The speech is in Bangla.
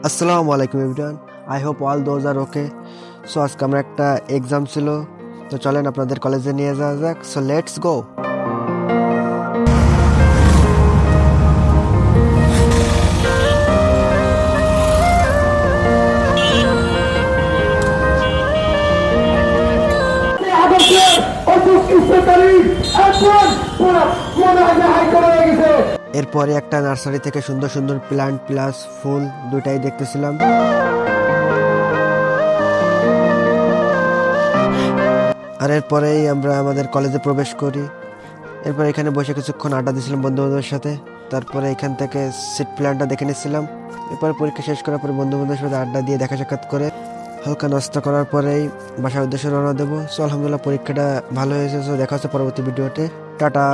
আসসালামু আলাইকুম everyone, I hope all those are okay. So আজকে আমরা একটা এক্সাম ছিল, তো চলেন আপনাদের কলেজে নিয়ে যাওয়া যাক। So let's go. এরপরে একটা নার্সারি থেকে সুন্দর সুন্দর প্ল্যান্ট প্লাস ফুল দুটাই দেখতেছিলাম। আর এরপরেই আমরা আমাদের কলেজে প্রবেশ করি। এরপর এখানে বসে কিছুক্ষণ আড্ডা দিয়েছিলাম বন্ধু বান্ধবের সাথে। তারপরে এখান থেকে সিট প্ল্যানটা দেখে নিচ্ছিলাম। এরপর পরীক্ষা শেষ করার পরে বন্ধু বান্ধবের সাথে আড্ডা দিয়ে দেখা সাক্ষাৎ করে হালকা নাস্তা করার পরেই বাসার উদ্দেশ্যে রওনা দেবো। সো আলহামদুলিল্লাহ পরীক্ষাটা ভালো হয়েছে। সো দেখা হচ্ছে পরবর্তী ভিডিওতে। টাটা।